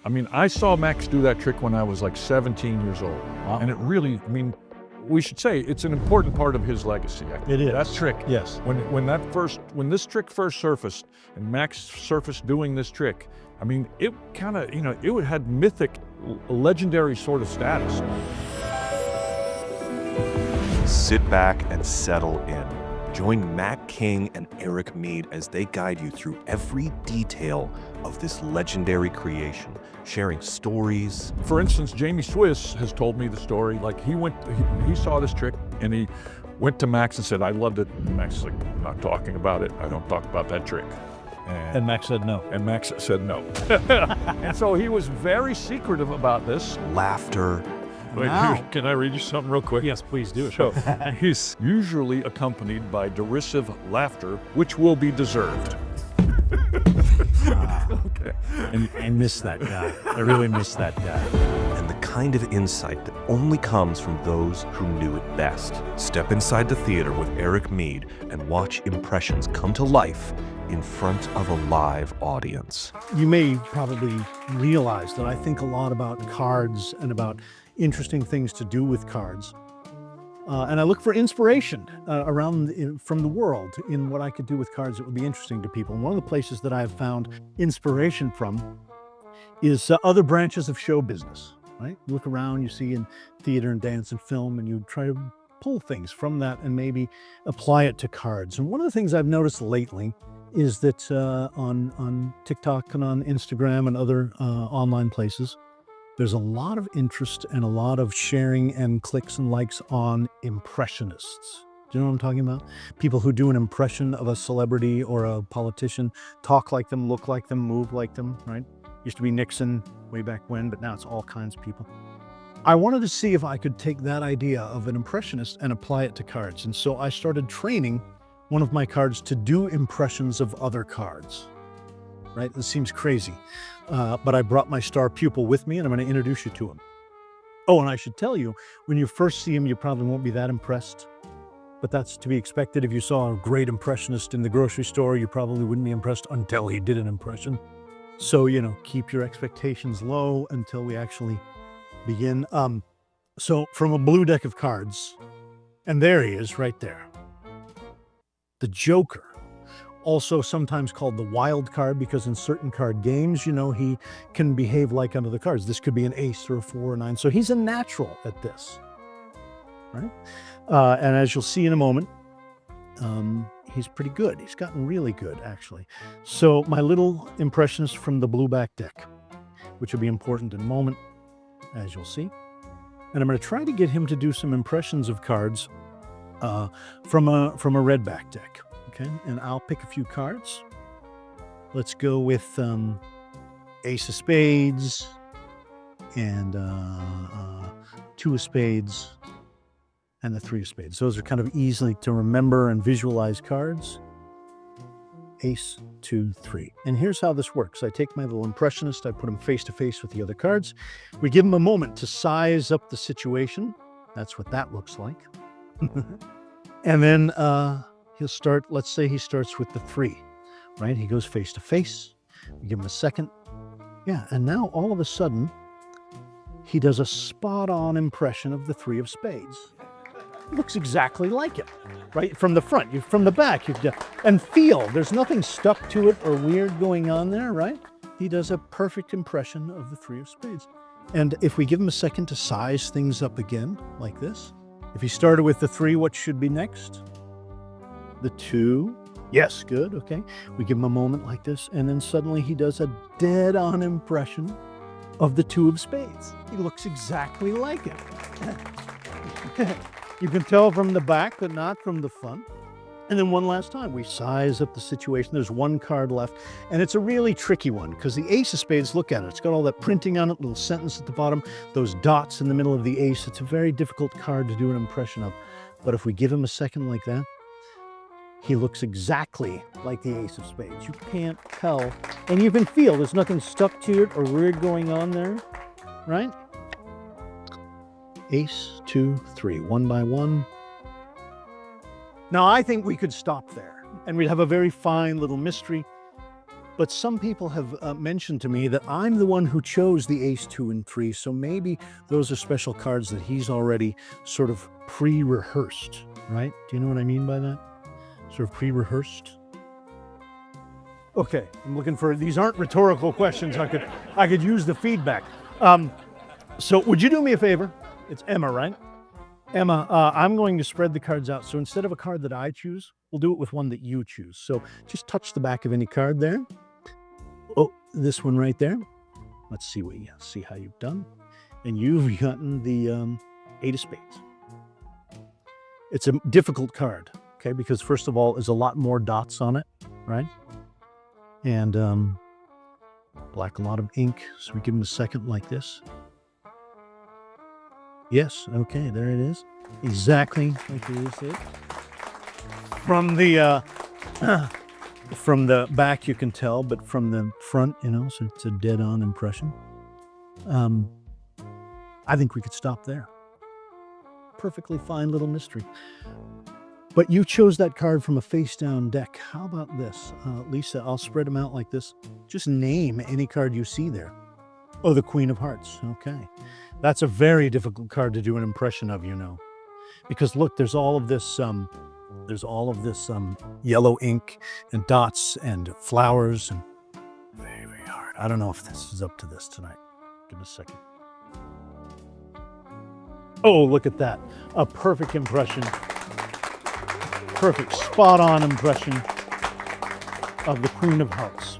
I mean, I saw Max do that trick when I was like 17 years old. Wow. And it really, I mean, we should say it's an important part of his legacy. I think. It is. That trick. Yes. When this trick first surfaced and Max surfaced doing this trick, I mean, it kind of, it had mythic, legendary sort of status. Sit back and settle in. Join Matt King and Eric Mead as they guide you through every detail of this legendary creation, sharing stories. For instance, Jamie Swiss has told me the story. Like he saw this trick and he went to Max and said, "I loved it." And Max is like, "I'm not talking about it. I don't talk about that trick." And Max said no. And Max said no. And so he was very secretive about this. Laughter. Wait, Wow. can I read you something real quick? Yes, please do it. So he's usually accompanied by derisive laughter, which will be deserved. Okay. And I miss that guy. I really miss that guy. And the kind of insight that only comes from those who knew it best. Step inside the theater with Eric Mead and watch impressions come to life in front of a live audience. You may probably realize that I think a lot about cards and about interesting things to do with cards. And I look for inspiration from the world in what I could do with cards that would be interesting to people. And one of the places that I've found inspiration from is other branches of show business, right? You look around, you see in theater and dance and film, and you try to pull things from that and maybe apply it to cards. And one of the things I've noticed lately is that on TikTok and on Instagram and other online places, there's a lot of interest and a lot of sharing and clicks and likes on impressionists. Do you know what I'm talking about? People who do an impression of a celebrity or a politician, talk like them, look like them, move like them, right? Used to be Nixon way back when, but now it's all kinds of people. I wanted to see if I could take that idea of an impressionist and apply it to cards. And so I started training one of my cards to do impressions of other cards, right? This seems crazy. But I brought my star pupil with me and I'm going to introduce you to him. Oh, and I should tell you, when you first see him, you probably won't be that impressed, but that's to be expected. If you saw a great impressionist in the grocery store, you probably wouldn't be impressed until he did an impression. So, keep your expectations low until we actually begin. So from a blue deck of cards, and there he is right there. The Joker. Also sometimes called the wild card, because in certain card games, he can behave like under the cards. This could be an ace or a 4 or 9. So he's a natural at this, right? And as you'll see in a moment, he's pretty good. He's gotten really good, actually. So my little impressionist from the blue back deck, which will be important in a moment, as you'll see. And I'm going to try to get him to do some impressions of cards from a red back deck. Okay, and I'll pick a few cards. Let's go with Ace of Spades and 2 of Spades and the 3 of Spades. Those are kind of easy to remember and visualize cards. Ace, 2, 3. And here's how this works. I take my little impressionist, I put him face to face with the other cards. We give him a moment to size up the situation. That's what that looks like. And then he'll start, let's say he starts with the 3, right? He goes face to face. We give him a second. Yeah, and now all of a sudden, he does a spot-on impression of the 3 of Spades. It looks exactly like it, right? From the front, from the back, and feel, there's nothing stuck to it or weird going on there, right? He does a perfect impression of the 3 of Spades. And if we give him a second to size things up again, like this, if he started with the 3, what should be next? The 2. Yes, good, okay. We give him a moment like this, and then suddenly he does a dead-on impression of the 2 of Spades. He looks exactly like it. You can tell from the back, but not from the front. And then one last time, we size up the situation. There's 1 card left, and it's a really tricky one, because the Ace of Spades, look at it. It's got all that printing on it, little sentence at the bottom, those dots in the middle of the ace. It's a very difficult card to do an impression of. But if we give him a second like that, he looks exactly like the Ace of Spades. You can't tell. And you can feel there's nothing stuck to it or weird going on there, right? Ace, 2, 3, 1 by 1. Now, I think we could stop there, and we'd have a very fine little mystery. But some people have mentioned to me that I'm the one who chose the ace, 2, and 3, so maybe those are special cards that he's already sort of pre-rehearsed, right? Do you know what I mean by that? Sort of pre-rehearsed? Okay, I'm looking for, these aren't rhetorical questions. I could use the feedback. So would you do me a favor? It's Emma, right? Emma, I'm going to spread the cards out. So instead of a card that I choose, we'll do it with one that you choose. So just touch the back of any card there. Oh, this one right there. Let's see see how you've done. And you've gotten the 8 of spades. It's a difficult card, okay? Because first of all, there's a lot more dots on it, right? And black, a lot of ink. So we give him a second like this. Yes, okay, there it is. Exactly like you said. From the back you can tell, but from the front, you know, so it's a dead-on impression. I think we could stop there. Perfectly fine little mystery. But you chose that card from a face-down deck. How about this? Lisa, I'll spread them out like this. Just name any card you see there. Oh, the Queen of Hearts. Okay. That's a very difficult card to do an impression of, you know. Because look, there's all of this yellow ink and dots and flowers and very, very hard. I don't know if this is up to this tonight. Give me a second. Oh, look at that. A perfect impression. Perfect, spot-on impression of the Queen of Hearts.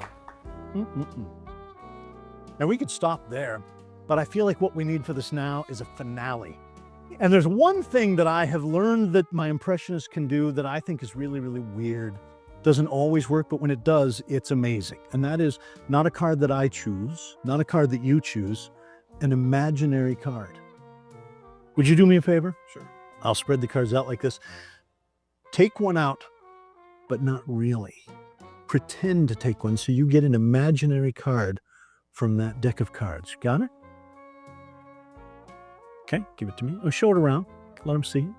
Now we could stop there, but I feel like what we need for this now is a finale. And there's one thing that I have learned that my impressionists can do that I think is really, really weird. Doesn't always work, but when it does, it's amazing. And that is not a card that I choose, not a card that you choose, an imaginary card. Would you do me a favor? Sure. I'll spread the cards out like this. Take one out, but not really. Pretend to take one so you get an imaginary card from that deck of cards. Got it? Okay, give it to me. Oh, show it around. Let them see it.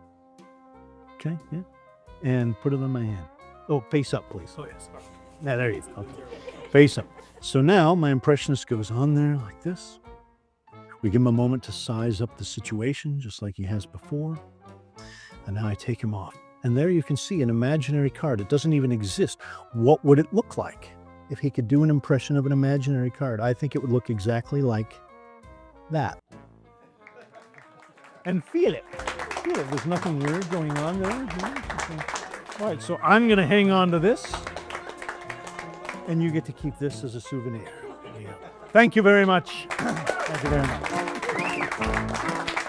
Okay, yeah. And put it on my hand. Oh, face up, please. Oh, yes. Yeah, there you go. Okay. Face up. So now my impressionist goes on there like this. We give him a moment to size up the situation, just like he has before. And now I take him off. And there you can see an imaginary card. It doesn't even exist. What would it look like if he could do an impression of an imaginary card? I think it would look exactly like that. And feel it. Feel it. There's nothing weird going on there. All right, so I'm going to hang on to this. And you get to keep this as a souvenir. Thank you very much. Thank you very much.